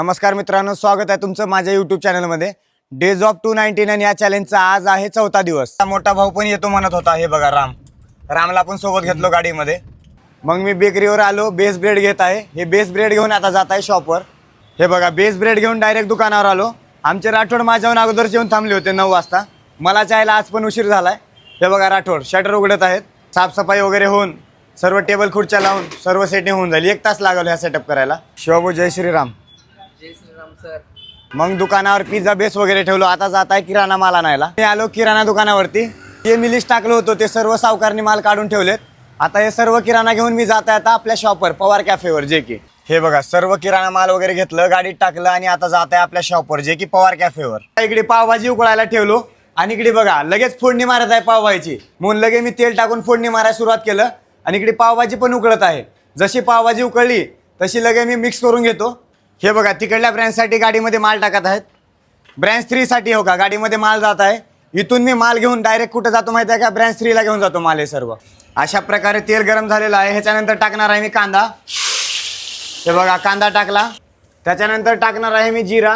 नमस्कार मित्रांनो, स्वागत आहे तुमचं माझ्या यूट्यूब चॅनलमध्ये. डेज ऑफ 299 या चॅलेंजचा आज आहे 4था दिवस. मोठा भाऊ पण येतो म्हणत होता. हे बघा रामला पण सोबत घेतलो गाडीमध्ये. मग मी बेकरीवर आलो, बेस ब्रेड घेत आहे. हे बेस ब्रेड घेऊन आता जात आहे शॉपवर. हे बघा बेस ब्रेड घेऊन डायरेक्ट दुकानावर आलो. आमचे राठोड माझ्याहून अगोदरच येऊन थांबले होते 9 वाजता. मला चायला आज पण उशीर झालाय. हे बघा राठोड शटर उघडत आहेत. साफसफाई वगैरे होऊन सर्व टेबल खुर्च्या लावून सर्व सेटिंग होऊन जाईल. 1 तास लागलो ह्या सेटअप करायला. शिवाबू जय श्रीराम. जय श्रीराम सर. मग दुकानावर पिझ्झा बेस वगैरे ठेवलो. आता जात आहे किराणा माल आणायला. मी आलो किराणा दुकानावरती. जे मी लिस्ट टाकलं होतं ते सर्व सावकारनी माल काढून ठेवलेत. आता हे सर्व किराणा घेऊन मी जात आहे आता आपल्या शॉपवर, पवार कॅफेवर. जे की हे बघा सर्व किराणा माल वगैरे घेतलं, गाडीत टाकलं आणि आता जात आहे आपल्या शॉपवर, जे की पवार कॅफेवर. इकडे पावभाजी उकळायला ठेवलो आणि इकडे बघा लगेच फोडणी मारत आहे पावभाजी. म्हणून लगेच मी तेल टाकून फोडणी मारायला सुरुवात केलं आणि इकडे पावभाजी पण उकळत आहे. जशी पावभाजी उकळली तशी लगेच मी मिक्स करून घेतो. हे बघा तिकडल्या ब्रँचसाठी गाडीमध्ये माल टाकत आहेत. ब्रँच 3 साठी हो का गाडीमध्ये माल जात आहे. इथून मी माल घेऊन डायरेक्ट कुठं जातो माहिती आहे का? ब्रँच 3 ला घेऊन जातो माल. हे सर्व अशा प्रकारे तेल गरम झालेलं आहे. ह्याच्यानंतर टाकणार आहे मी कांदा. हे बघा कांदा टाकला. त्याच्यानंतर टाकणार आहे मी जिरा.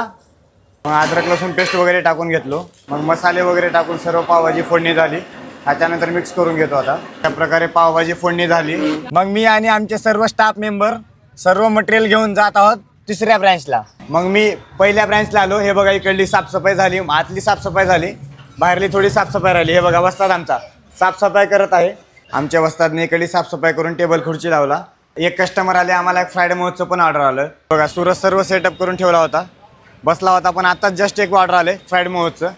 मग अद्रक लसूण पेस्ट वगैरे टाकून घेतलो. मग मसाले वगैरे टाकून सर्व पावभाजी फोडणी झाली. त्याच्यानंतर मिक्स करून घेतो. आता त्या प्रकारे पावभाजी फोडणी झाली. मग मी आणि आमचे सर्व स्टाफ मेंबर सर्व मटेरियल घेऊन जात आहोत 3ऱ्या ब्रँचला. मग मी पहिल्या ब्रँचला आलो. हे बघा इकडली साफसफाई झाली, आतली साफसफाई झाली, बाहेरली थोडी साफसफाई राहिली. हे बघा वस्ताद आमचा साफसफाई करत आहे. आमच्या वस्तादने इकडली साफसफाई करून टेबल खुर्ची लावला. एक कस्टमर आले, आम्हाला एक फ्रायडे मोजचं पण ऑर्डर आलं. बघा सूरज सर्व सेटअप करून ठेवला होता, बसला होता. पण आताच जस्ट एक ऑर्डर आले फ्रायडे मोजचं.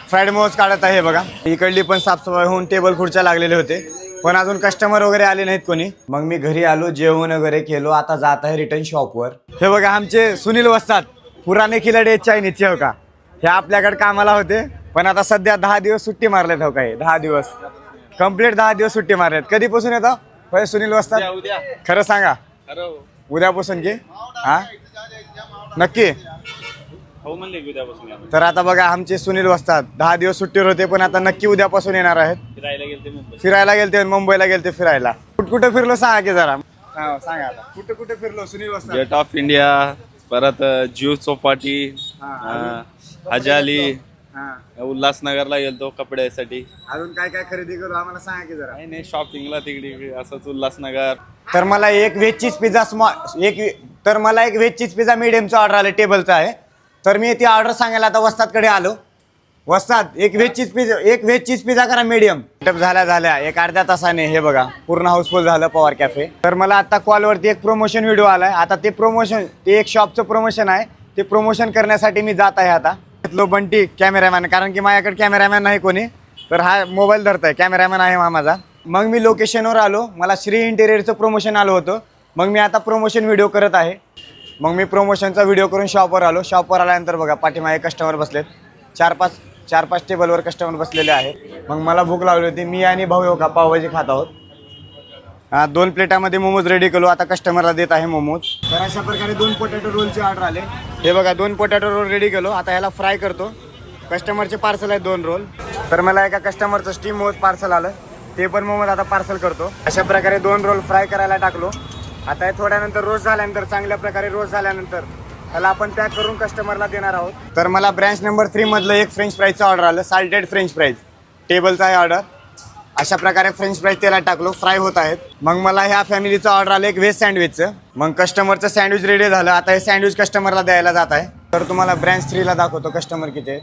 फ्रायडे मोज काढत आहे. हे बघा इकडली पण साफसफाई होऊन टेबल खुर्च्या लागलेले होते, पण अजून कस्टमर वगैरे आले नाहीत कोणी. मग मी घरी आलो, जेवण वगैरे केलो. आता जात आहे रिटर्न शॉपवर. हे बघा आमचे सुनील वस्ताद पुराणे खिलाडी चायनीजचे हो का, हे आपल्याकडे कामाला होते, पण आता सध्या 10 दिवस सुट्टी मारलेत हो का. हे 10 दिवस कंप्लीट 10 दिवस सुट्टी मारलेत. कधीपासून येतो होय सुनील वस्ताद? खरं सांगा, उद्यापासून की? हा नक्की. तर आता बघा आमचे सुनील वस्ताद 10 दिवस सुट्टीवर होते, पण आता नक्की उद्यापासून येणार आहेत. फिरायला गेलते मुंबईला गेलते फिरायला. कुठं फिरलो सांगा की जरा. सांगा आता कुठे फिरलो सुनील वस्ताद? गेट ऑफ इंडिया, परत ज्यू चौपाटी, हजाली, उल्हासनगरला गेलतो कपड्यासाठी. अजून काय काय खरेदी करू आम्हाला सांगा की जरा. नाही शॉपिंगला तिकडे असंच उल्हासनगर. तर मला एक व्हेज चीज पिझ्झा मला एक व्हेज चीज पिझ्झा मीडियमचा ऑर्डर आले, टेबलचा आहे. तर मी ती ऑर्डर सांगायला आता वस्तादकडे आलो. वस्ताद एक व्हेज चीज पिझ्झा करा मीडियम. सेटअप झाल्या एक अर्ध्या तासाने हे बघा पूर्ण हाऊसफुल झालं पवार कॅफे. तर मला आता कॉलवरती एक प्रमोशन व्हिडिओ आलाय. आता ते एक शॉपचं प्रमोशन आहे. ते प्रमोशन करण्यासाठी मी जात आहे. आता घेतलो बंटी कॅमेरामॅन, कारण की माझ्याकडे कॅमेरामॅन नाही कोणी, तर हा मोबाईल धरतोय. कॅमेरामॅन आहे माझा. मग मी लोकेशनवर आलो. मला श्री इंटेरियरचं प्रमोशन आलं होतं. मग मी आता प्रमोशन व्हिडिओ करत आहे. मग मी प्रमोशनचा व्हिडिओ करून शॉपवर आलो. शॉपवर आल्यानंतर बघा पाठीमागे कस्टमर बसलेत. 4-5 टेबलवर कस्टमर बसलेले आहे. मग मला भूक लागली होती. मी आणि भाऊ हो का पावभाजी खात आहोत. 2 प्लेटामध्ये मोमोज रेडी केलो. आता कस्टमरला देत आहे मोमोज. तर अशा प्रकारे 2 पोटॅटो रोलचे ऑर्डर आले. हे बघा 2 पोटॅटो रोल रेडी केलो. आता ह्याला फ्राय करतो. कस्टमरचे पार्सल आहे 2 रोल. तर मला एका कस्टमरचं स्टीम मोमोज पार्सल आलं, ते पण मोमोज आता पार्सल करतो. अशा प्रकारे 2 रोल फ्राय करायला टाकलो. आता हे थोड्यानंतर रोस्ट झाल्यानंतर, चांगल्या प्रकारे रोस्ट झाल्यानंतर त्याला आपण पॅक करून कस्टमरला देणार आहोत. तर मला ब्रँच नंबर 3 मधलं एक फ्रेंच फ्राईजचं ऑर्डर आलं, साल्टेड फ्रेंच फ्राईज टेबलचा आहे ऑर्डर. अशा प्रकारे फ्रेंच फ्राईज तेलात टाकलो, फ्राय होत आहेत. मग मला ह्या फॅमिलीचं ऑर्डर आलं एक व्हेज सँडविचचं. मग कस्टमरचं सँडविच रेडी झालं. आता हे सँडविच कस्टमरला द्यायला जात आहे. तर तुम्हाला ब्रँच 3 ला दाखवतो कस्टमर किती आहेत.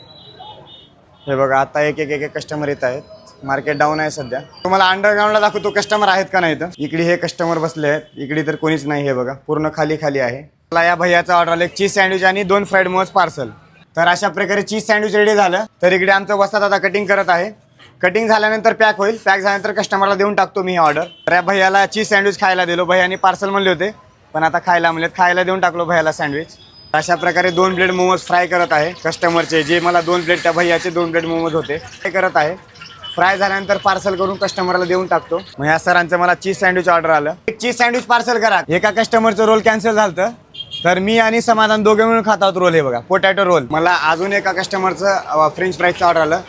हे बघा आता एक कस्टमर येत आहेत. मार्केट डाऊन आहे सध्या. तुम्हाला अंडरग्राऊंडला दाखवतो कस्टमर आहेत का नाही. तर इकडे हे कस्टमर बसले आहेत. इकडे तर कोणीच नाही. हे बघा पूर्ण खाली आहे. मला या भैयाचा ऑर्डर आला एक चीज सँडविच आणि 2 फ्राईड मोमोज पार्सल. तर अशा प्रकारे चीज सँडविच रेडी झालं. तर इकडे आमचं वस्ताद आता कटिंग करत आहे. कटिंग झाल्यानंतर पॅक होईल. पॅक झाल्यानंतर कस्टमरला देऊन टाकतो मी ही ऑर्डर. तर या भैयाला चीज सँडविच खायला दिलो. भैयाने पार्सल म्हणले होते, पण आता खायला देऊन टाकलो भैयाला सँडविच. अशा प्रकारे 2 प्लेट मोमोज फ्राय करत आहे कस्टमरचे. जे मला 2 प्लेट त्या भैयाचे 2 प्लेट मोमोज होते फ्राय करत आहे. फ्राय झाल्यानंतर पार्सल करून कस्टमरला देऊन टाकतो. मग या सरांचं मला चीज सँडविच ऑर्डर आलं. एक चीज सँडविच पार्सल करा. एका कस्टमरचं रोल कॅन्सल झालं, तर मी आणि समाधान दोघे मिळून खात आहोत रोल. हे बघा पोटॅटो रोल. मला अजून एका कस्टमरचं फ्रेंच फ्राईजचं ऑर्डर आलं.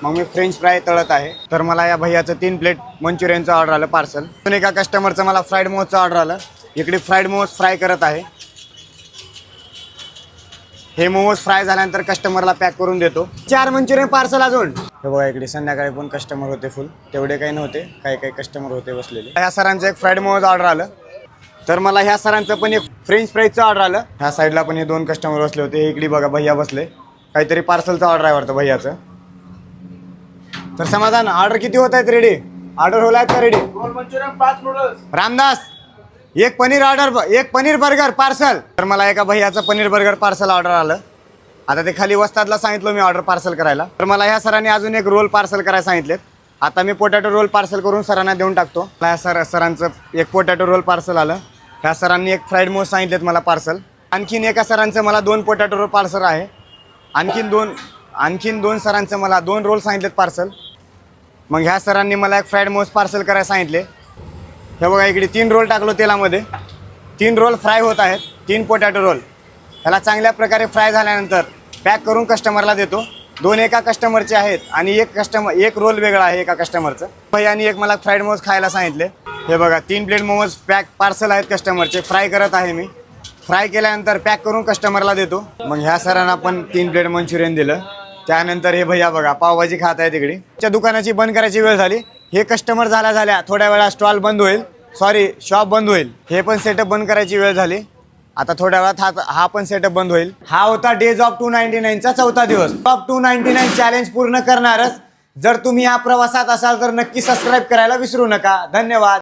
मग मी फ्रेंच फ्राय तळत आहे. तर मला या भैयाचं 3 प्लेट मंचुरियनचं ऑर्डर आलं पार्सल. अजून एका कस्टमरचं मला फ्राईड मोमोजचं ऑर्डर आलं. इकडे फ्राईड मोमोज फ्राय करत आहे. हे मोमोज फ्राय झाल्यानंतर कस्टमरला पॅक करून देतो. 4 मंचुरियन पार्सल अजून. हे बघा इकडे संध्याकाळी पण कस्टमर होते फुल, तेवढे काही नव्हते, काही कस्टमर होते बसलेले. ह्या सरांचं एक फ्राईड मोमोज ऑर्डर आलं. तर मला ह्या सरांचं पण एक फ्रेंच फ्राईजचं ऑर्डर आलं. ह्या साईडला पण हे 2 कस्टमर बसले होते. इकडे बघा भैया बसले, काहीतरी पार्सलचं ऑर्डर आहे वाटतं भैयाचं. तर समाधान, ऑर्डर किती होत आहेत रेडी? ऑर्डर होला आहेत का रेडी? 2 Manchurian 5 noodles. रामदास, एक पनीर बर्गर पार्सल. तर मला एका भैयाचं पनीर बर्गर पार्सल ऑर्डर आलं. आता ते खाली वस्तादला सांगितलं मी ऑर्डर पार्सल करायला. तर मला ह्या सरांनी अजून एक रोल पार्सल करायला सांगितलेत. आता मी पोटॅटो रोल पार्सल करून सरांना देऊन टाकतो. ह्या सरांचं एक पोटॅटो रोल पार्सल आलं. ह्या सरांनी एक फ्राईड मोमोज सांगितलेत मला पार्सल. आणखीन एका सरांचं मला 2 पोटॅटो रोल पार्सल आहे. आणखीन दोन सरांचं मला 2 रोल सांगितलेत पार्सल. मग ह्या सरांनी मला एक फ्राईड मोमोज पार्सल करायला सांगितले. हे बघा इकडे 3 रोल टाकलो तेलामध्ये. 3 रोल फ्राय होत आहेत. 3 पोटॅटो रोल. ह्याला चांगल्या प्रकारे फ्राय झाल्यानंतर पॅक करून कस्टमरला देतो. 2 एका कस्टमरचे आहेत आणि एक रोल वेगळा आहे एका कस्टमरचं. भैयानी एक मला फ्राईड मोमोज खायला सांगितले. हे बघा 3 प्लेट मोमोज पार्सल आहेत कस्टमरचे. फ्राय करत आहे मी. फ्राय केल्यानंतर पॅक करून कस्टमरला देतो. मग ह्या सरांना पण 3 प्लेट मंचुरियन दिलं. त्यानंतर हे भैया बघा पावभाजी खात आहे तिकडे. त्या दुकानाची बंद करायची वेळ झाली. हे कस्टमर झाल्या थोड्या वेळा स्टॉल बंद होईल, शॉप बंद होईल. हे पण सेटअप बंद करायची वेळ झाली. आता थोड्या वेळात हा पण सेटअप बंद होईल. हा होता डेज ऑफ 299चा 4था दिवस. ऑफ 299 चॅलेंज पूर्ण करणारच. जर तुम्ही या प्रवासात असाल तर नक्की सबस्क्राईब करायला विसरू नका. धन्यवाद.